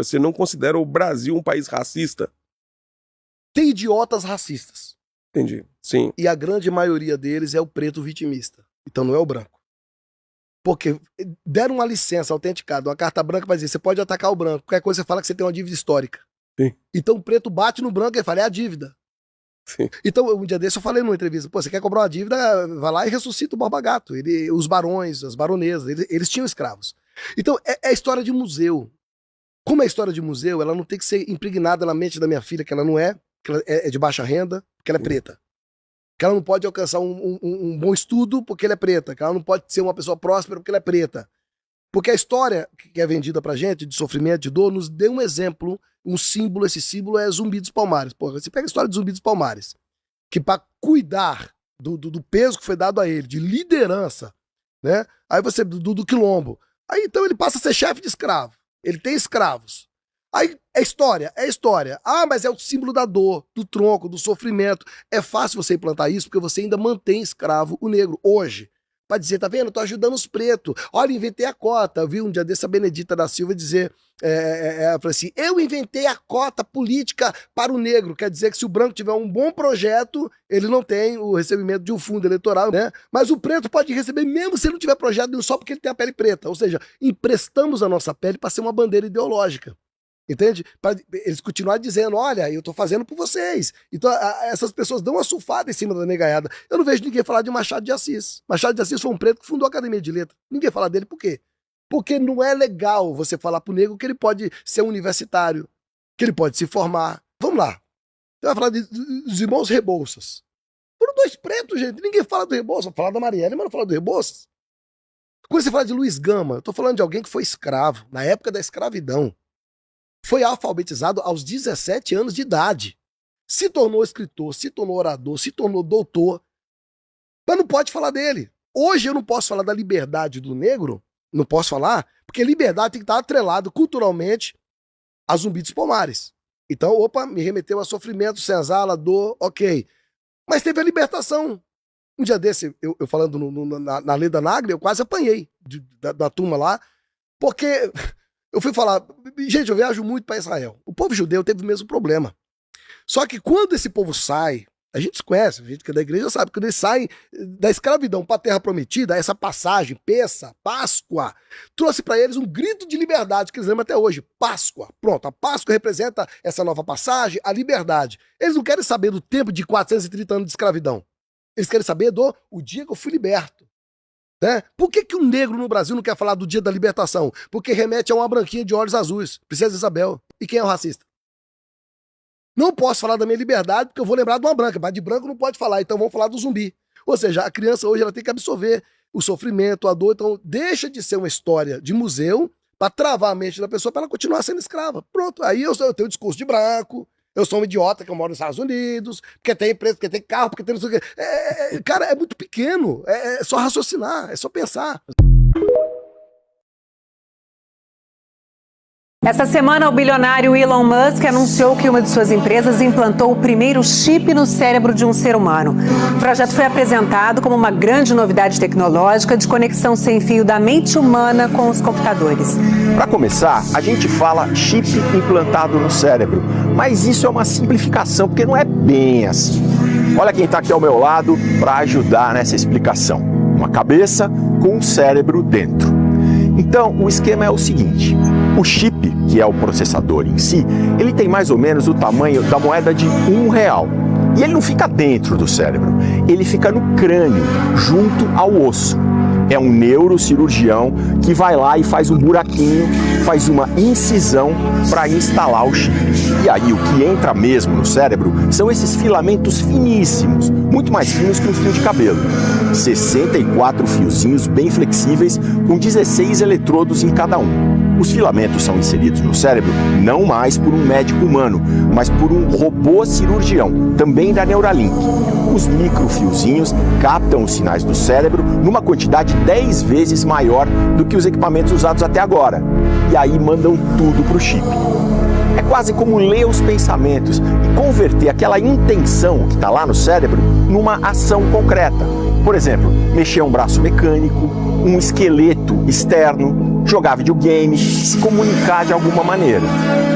você não considera o Brasil um país racista? Tem idiotas racistas. Entendi, sim. E a grande maioria deles é o preto vitimista. Então não é o branco. Porque deram uma licença autenticada, uma carta branca para dizer, você pode atacar o branco. Qualquer coisa você fala que você tem uma dívida histórica. Sim. Então o preto bate no branco e fala, é a dívida. Sim. Então, um dia desse eu falei numa entrevista, pô, você quer cobrar uma dívida, vai lá e ressuscita o Borba Gato. Os barões, as baronesas, eles tinham escravos. Então, é história de museu. Como é história de museu, ela não tem que ser impregnada na mente da minha filha, que ela não é, que ela é de baixa renda, porque ela é preta. Que ela não pode alcançar um bom estudo porque ela é preta. Que ela não pode ser uma pessoa próspera porque ela é preta. Porque a história que é vendida pra gente, de sofrimento, de dor, nos deu um exemplo, um símbolo. Esse símbolo é Zumbi dos Palmares. Porra, você pega a história de Zumbi dos Palmares, que para cuidar do peso que foi dado a ele, de liderança, né? Aí você, do quilombo. Aí então ele passa a ser chefe de escravo. Ele tem escravos. Aí é história. Ah, mas é o símbolo da dor, do tronco, do sofrimento. É fácil você implantar isso porque você ainda mantém escravo o negro hoje. Pra dizer, tá vendo? Eu tô ajudando os pretos. Olha, inventei a cota. Eu vi um dia desse a Benedita da Silva dizer, ela falou assim, eu inventei a cota política para o negro. Quer dizer que se o branco tiver um bom projeto, ele não tem o recebimento de um fundo eleitoral, né? Mas o preto pode receber mesmo se ele não tiver projeto nenhum, só porque ele tem a pele preta. Ou seja, emprestamos a nossa pele para ser uma bandeira ideológica. Entende? Para eles continuarem dizendo, olha, eu tô fazendo por vocês. Então essas pessoas dão uma surfada em cima da negaiada. Eu não vejo ninguém falar de Machado de Assis. Machado de Assis foi um preto que fundou a Academia de Letras. Ninguém fala dele por quê? Porque não é legal você falar pro negro que ele pode ser universitário, que ele pode se formar. Vamos lá. Você vai falar dos irmãos Rebouças. Foram dois pretos, gente. Ninguém fala do Rebouças. Fala da Marielle, mas não fala do Rebouças. Quando você fala de Luiz Gama, eu tô falando de alguém que foi escravo, na época da escravidão. Foi alfabetizado aos 17 anos de idade. Se tornou escritor, se tornou orador, se tornou doutor. Mas não pode falar dele. Hoje eu não posso falar da liberdade do negro, não posso falar, porque liberdade tem que estar atrelado culturalmente a Zumbi dos Palmares. Então, opa, me remeteu a sofrimento, senzala, dor, ok. Mas teve a libertação. Um dia desse, eu falando na Leda Nagre, eu quase apanhei da turma lá, porque... Eu fui falar, gente, eu viajo muito para Israel. O povo judeu teve o mesmo problema. Só que quando esse povo sai, a gente se conhece, a gente que é da igreja sabe, quando eles saem da escravidão para a terra prometida, essa passagem, Pessa, Páscoa, trouxe para eles um grito de liberdade, que eles lembram até hoje, Páscoa. Pronto, a Páscoa representa essa nova passagem, a liberdade. Eles não querem saber do tempo de 430 anos de escravidão. Eles querem saber o dia que eu fui liberto. Né? Por que um negro no Brasil não quer falar do dia da libertação? Porque remete a uma branquinha de olhos azuis, Princesa Isabel. E quem é o racista? Não posso falar da minha liberdade porque eu vou lembrar de uma branca, mas de branco não pode falar, então vamos falar do zumbi. Ou seja, a criança hoje ela tem que absorver o sofrimento, a dor, então deixa de ser uma história de museu para travar a mente da pessoa para ela continuar sendo escrava. Pronto, aí eu tenho o discurso de branco, eu sou um idiota que eu moro nos Estados Unidos, porque tem empresa, porque tem carro, porque tem não sei o quê. Cara, é muito pequeno. É só raciocinar, é só pensar. Essa semana, o bilionário Elon Musk anunciou que uma de suas empresas implantou o primeiro chip no cérebro de um ser humano. O projeto foi apresentado como uma grande novidade tecnológica de conexão sem fio da mente humana com os computadores. Para começar, a gente fala chip implantado no cérebro, mas isso é uma simplificação, porque não é bem assim. Olha quem está aqui ao meu lado para ajudar nessa explicação. Uma cabeça com um cérebro dentro. Então, o esquema é o seguinte. O chip, que é o processador em si, ele tem mais ou menos o tamanho da moeda de R$1. E ele não fica dentro do cérebro, ele fica no crânio, junto ao osso. É um neurocirurgião que vai lá e faz um buraquinho, faz uma incisão para instalar o chip. E aí o que entra mesmo no cérebro são esses filamentos finíssimos, muito mais finos que um fio de cabelo. 64 fiozinhos bem flexíveis com 16 eletrodos em cada um. Os filamentos são inseridos no cérebro não mais por um médico humano, mas por um robô cirurgião, também da Neuralink. Os microfiozinhos captam os sinais do cérebro numa quantidade 10 vezes maior do que os equipamentos usados até agora. E aí mandam tudo para o chip. É quase como ler os pensamentos e converter aquela intenção que está lá no cérebro numa ação concreta. Por exemplo, mexer um braço mecânico, um esqueleto externo, jogar videogame, se comunicar de alguma maneira.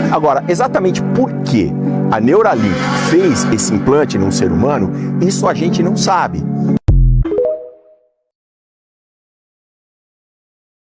Agora, exatamente por que a Neuralink fez esse implante num ser humano, isso a gente não sabe.